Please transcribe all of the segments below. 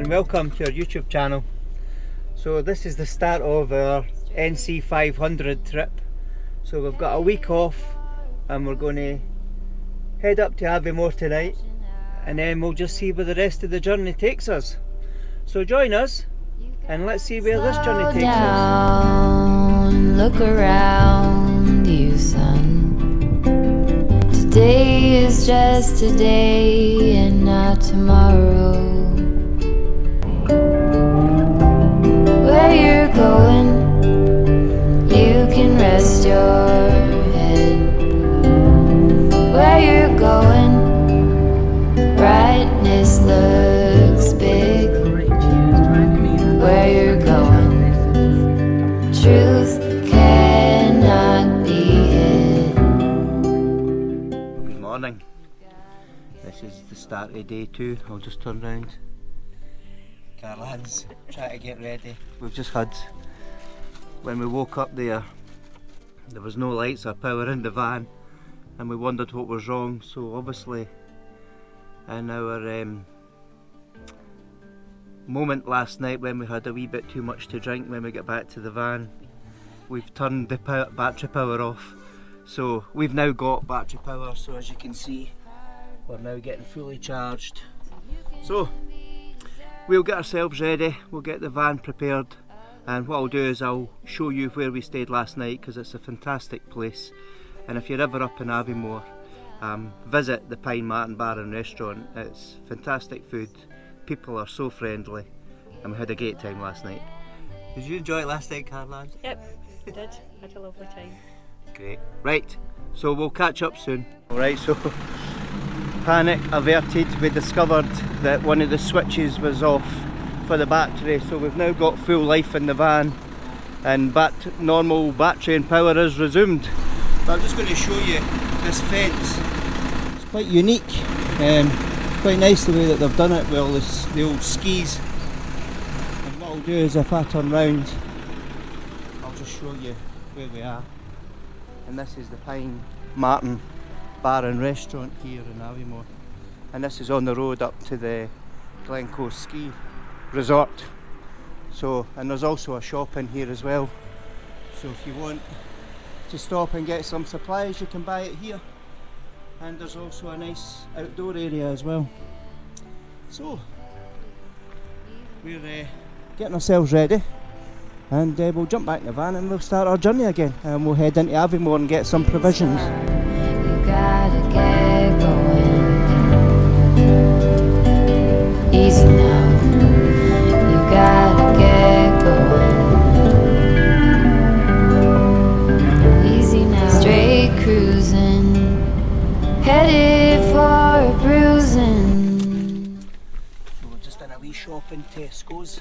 and welcome to our YouTube channel. So this is the start of our NC500 trip. So we've got a week off and we're going to head up to Aviemore tonight, and then we'll just see where the rest of the journey takes us. So join us and let's see where this journey takes us. Look around you, son. Today is just today and not tomorrow. Where you're going, you can rest your head. Where you're going, brightness looks big. Where you're going, truth cannot be hid. Good morning. This is the start of day 2. I'll just turn round. Carlan's trying to get ready. We've just had, when we woke up there was no lights or power in the van, and we wondered what was wrong. So obviously in our moment last night when we had a wee bit too much to drink, when we got back to the van, we've turned the battery power off. So we've now got battery power, so as you can see we're now getting fully charged. So we'll get ourselves ready, we'll get the van prepared, and what I'll do is I'll show you where we stayed last night, because it's a fantastic place. And if you're ever up in Aviemore, visit the Pine Martin Bar and Restaurant. It's fantastic food, people are so friendly, and we had a great time last night. Did you enjoy it last night, Carlan? Yep, I did. Had a lovely time. Great. Right, so we'll catch up soon. Alright, so panic averted. We discovered that one of the switches was off for the battery, so we've now got full life in the van, and normal battery and power is resumed. But I'm just going to show you this fence. It's quite unique. It's quite nice the way that they've done it with all the old skis. And what I'll do is, if I turn round, I'll just show you where we are. And this is the Pine Martin Bar and Restaurant here in Aviemore. And this is on the road up to the Glencoe Ski Resort. So, and there's also a shop in here as well. So if you want to stop and get some supplies, you can buy it here. And there's also a nice outdoor area as well. So we're getting ourselves ready, and we'll jump back in the van and we'll start our journey again, and we'll head into Aviemore and get some provisions. You gotta get going. Easy now. You gotta get going. Easy now. Straight cruising, headed for a bruising. So we're just in a wee shop in Tesco's.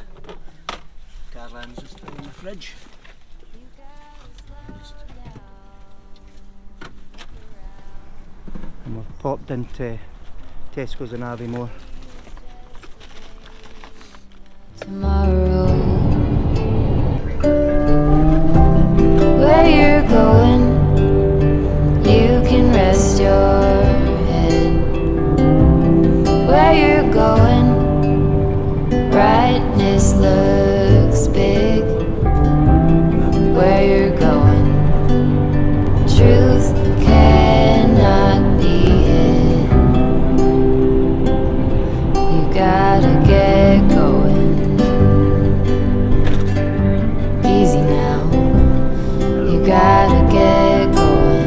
Carlan's just in the fridge. And we've popped into Tesco's in Aviemore. Tomorrow, where you're going, you can rest your head. Where you're going, brightness looks big. Where you're going, truth cannot be hid. You gotta get going. Easy now. You gotta get going.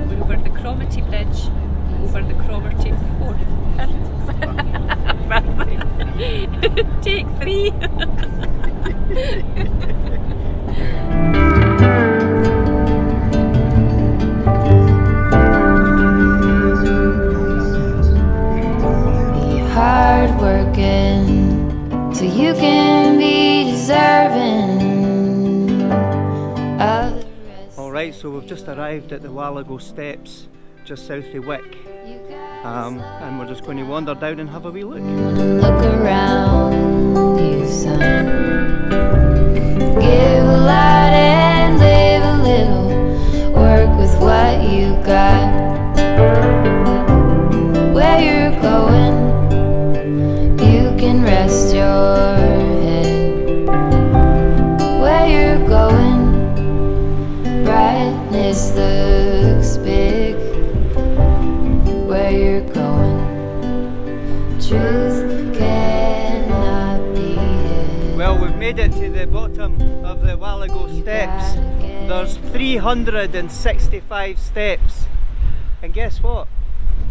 We're over the Cromarty Bridge, over the Cromarty Fort. Take 3. Be hard working so you can be deserving of the rest. Alright, so we've just arrived at the WHALIGOE steps just south of WICK, and we're just going to wander down and have a wee look. Look around you, son. Give a lot and live a little. Work with what you got. Where you're going, you can rest This looks big. Where you're going, truth cannot be hid. Well, we've made it to the bottom of the WHALIGOE steps. There's 365 steps. And guess what?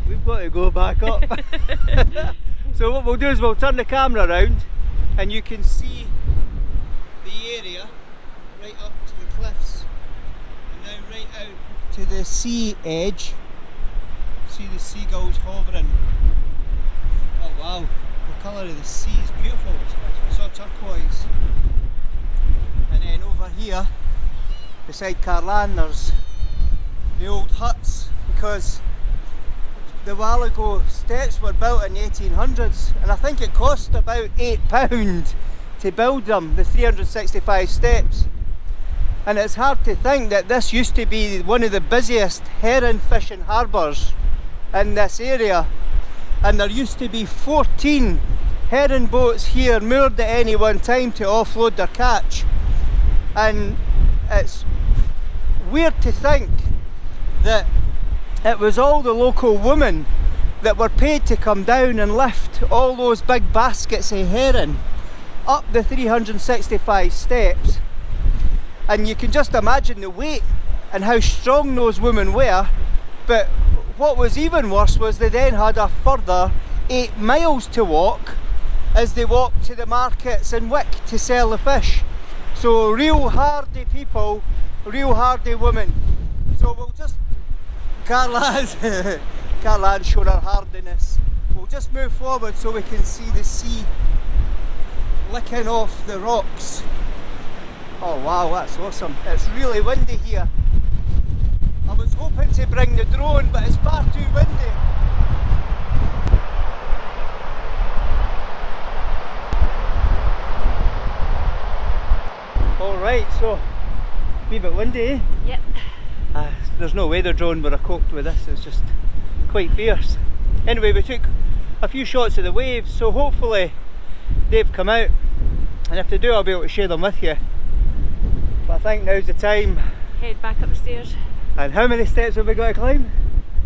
We've got to go back up. So what we'll do is we'll turn the camera around and you can see the area right up to the cliffs and now right out to the sea edge. See the seagulls hovering. Oh wow, the colour of the sea is beautiful. It's all turquoise. And then over here beside Carlan there's the old huts, because the WHALIGOE steps were built in the 1800s and I think it cost about £8 to build them, the 365 steps. And it's hard to think that this used to be one of the busiest herring fishing harbours in this area, and there used to be 14 herring boats here moored at any one time to offload their catch. And it's weird to think that it was all the local women that were paid to come down and lift all those big baskets of herring up the 365 steps. And you can just imagine the weight and how strong those women were. But what was even worse was they then had a further 8 miles to walk as they walked to the markets in Wick to sell the fish. So real hardy people, real hardy women. So we'll just, Carlan's showing her hardiness. We'll just move forward so we can see the sea licking off the rocks. Oh wow, that's awesome. It's really windy here. I was hoping to bring the drone, but it's far too windy. Alright, so a wee bit windy, eh? Yep. There's no weather drone where I coped with this, it's just quite fierce. Anyway, we took a few shots of the waves, so hopefully they've come out, and if they do I'll be able to share them with you. But I think now's the time. Head back upstairs. And how many steps have we got to climb?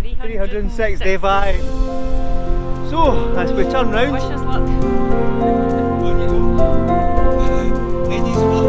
365. So, as we turn round. Wish us luck. On you go. Ladies first.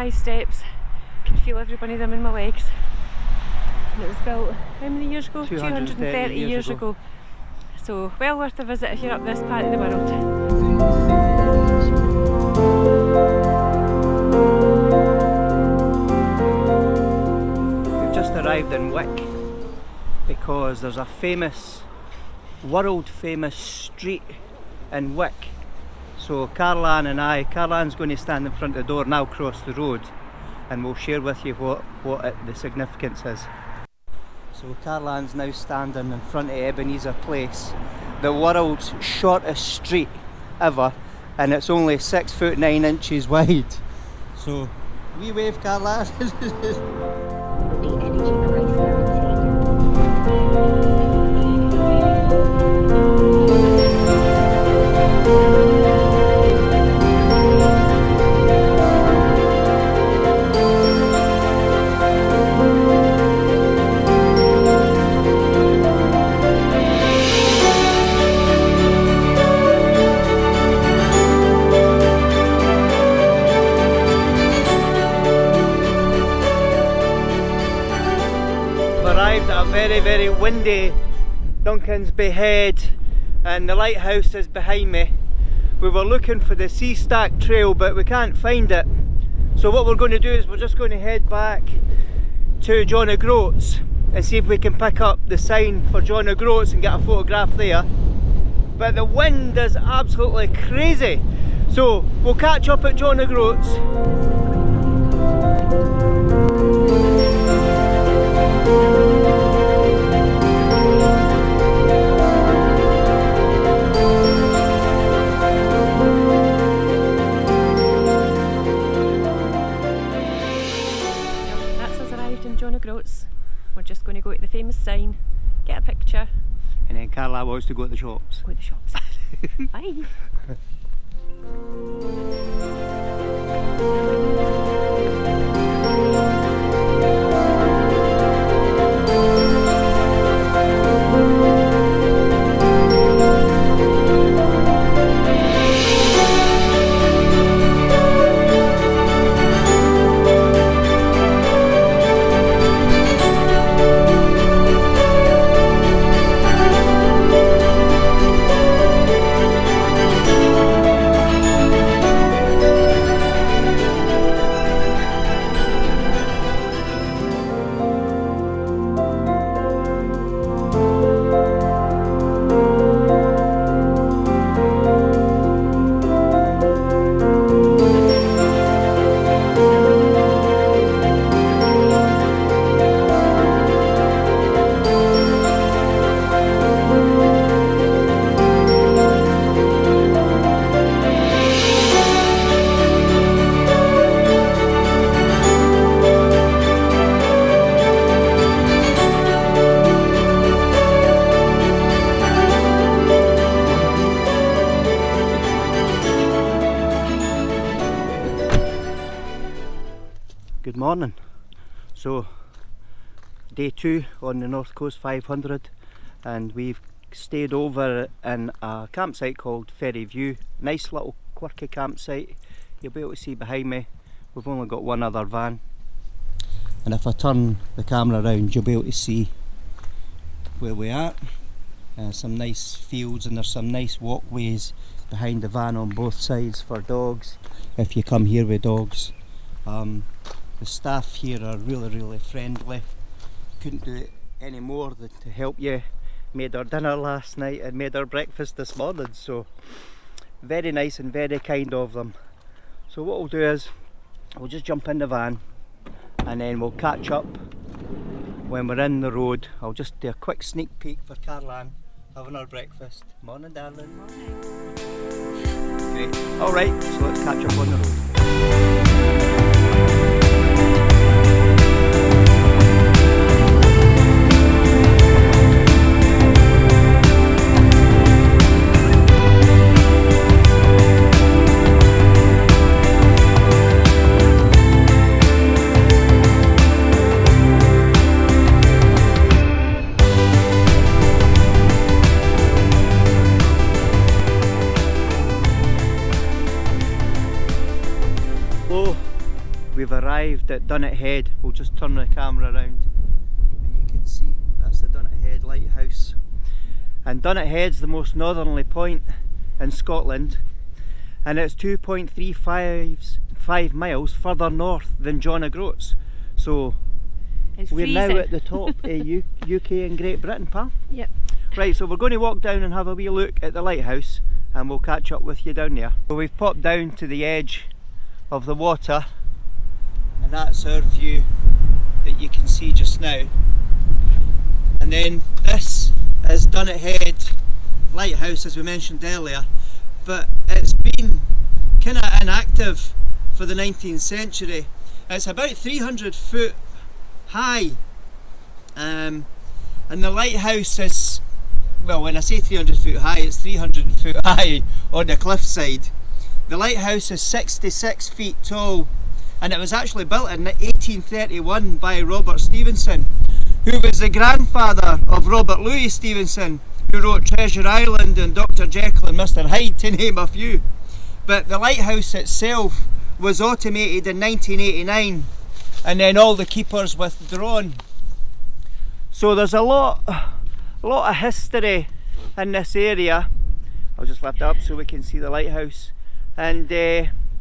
Steps. I can feel every one of them in my legs. And it was built how many years ago? 230 years ago. So well worth a visit if you're up this part of the world. We've just arrived in Wick because there's a famous, world famous street in Wick. So Carlan and Carlan's going to stand in front of the door and I'll cross the road and we'll share with you what the significance is. So Carlan's now standing in front of Ebenezer Place, the world's shortest street ever, and it's only 6 foot 9 inches wide. So we wave, Carlan. The energy crisis. Very windy Duncansby Head, and the lighthouse is behind me. We were looking for the Sea Stack Trail but we can't find it, so what we're going to do is we're just going to head back to John O'Groats and see if we can pick up the sign for John O'Groats and get a photograph there. But the wind is absolutely crazy. So we'll catch up at John O'Groats. That's us arrived in John O'Groats. We're just going to go to the famous sign, get a picture. And then Carla wants to go to the shops. Go to the shops. Bye. Good morning. So day 2 on the North Coast 500, and we've stayed over in a campsite called Ferry View. Nice little quirky campsite. You'll be able to see behind me we've only got one other van, and if I turn the camera around you'll be able to see where we are. Some nice fields, and there's some nice walkways behind the van on both sides for dogs if you come here with dogs. The staff here are really friendly. Couldn't do it any more than to help you. Made our dinner last night and made our breakfast this morning, so very nice and very kind of them. So what we'll do is we'll just jump in the van and then we'll catch up when we're in the road. I'll just do a quick sneak peek for Carlan having our breakfast. Morning, darling. Morning. Great. Alright, so let's catch up on the road. We've arrived at Dunnet Head. We'll just turn the camera around and you can see that's the Dunnet Head lighthouse. And Dunnet Head's the most northerly point in Scotland, and it's 2.35 miles further north than John O'Groats. So It's we're freezing. now at the top of UK and Great Britain, pal. Yep. Right, so we're going to walk down and have a wee look at the lighthouse, and we'll catch up with you down there. So we've popped down to the edge of the water, and that's our view that you can see just now. And then this is Dunnet Head Lighthouse, as we mentioned earlier, but it's been kind of inactive for the 19th century. It's about 300 foot high, and the lighthouse is, well, when I say 300 foot high, it's 300 foot high on the cliffside. The lighthouse is 66 feet tall, and it was actually built in 1831 by Robert Stevenson, who was the grandfather of Robert Louis Stevenson, who wrote Treasure Island and Dr. Jekyll and Mr. Hyde, to name a few. But the lighthouse itself was automated in 1989, and then all the keepers withdrawn. So there's a lot of history in this area. I'll just lift it up so we can see the lighthouse. And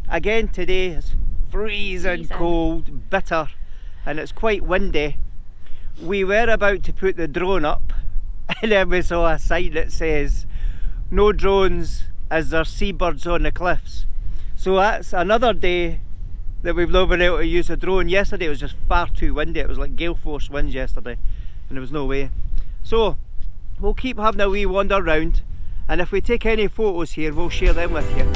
again today it's freezing cold, bitter, and it's quite windy. we were about to put the drone up and then we saw a sign that says no drones as there's seabirds on the cliffs. So that's another day that we've not been able to use a drone. Yesterday it was just far too windy, it was like gale force winds yesterday and there was no way. So we'll keep having a wee wander around, and if we take any photos here we'll share them with you.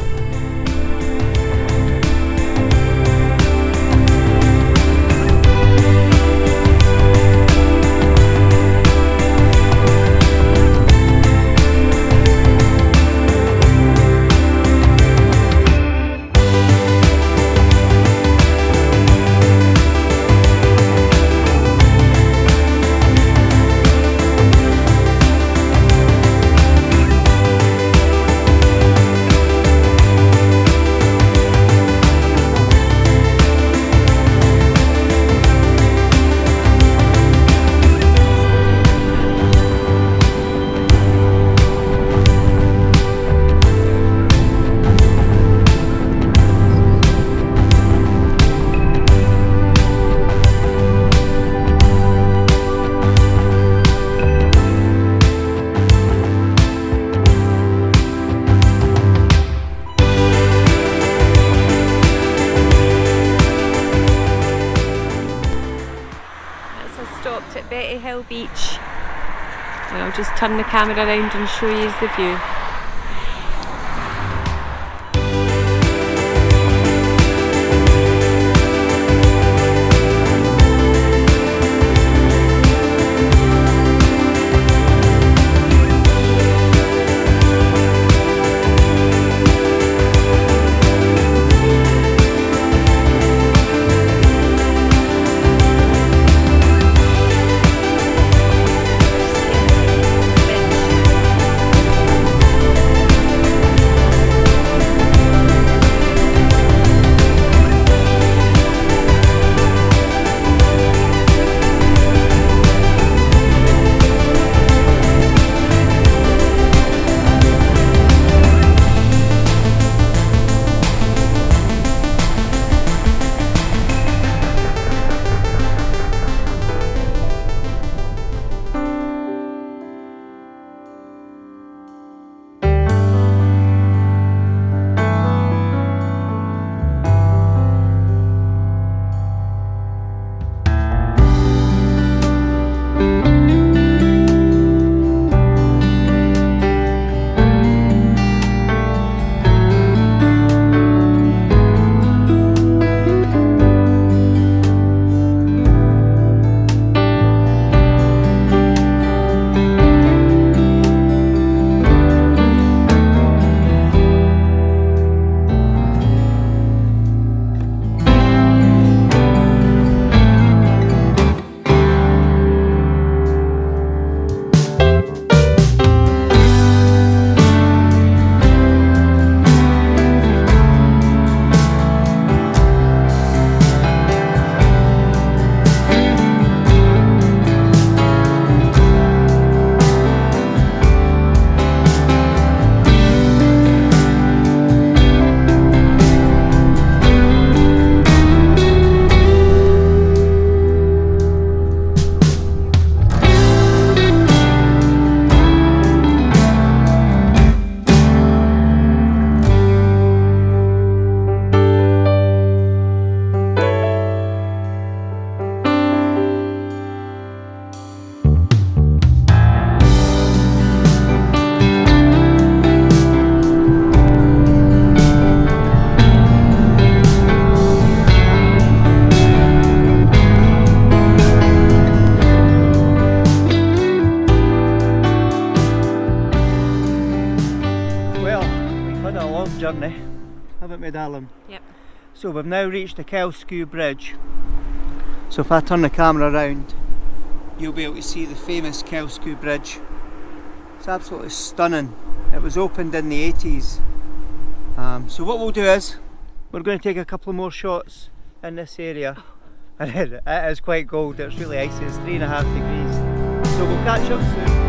Stopped at Bettyhill Beach, and I'll just turn the camera around and show you the view. Journey, haven't we, darling? Yep. So we've now reached the KYLESKU bridge. So if I turn the camera around, you'll be able to see the famous KYLESKU bridge. It's absolutely stunning. It was opened in the 80s. So what we'll do is, we're going to take a couple more shots in this area. And it is quite cold, it's really icy, it's 3.5 degrees. So we'll catch up soon.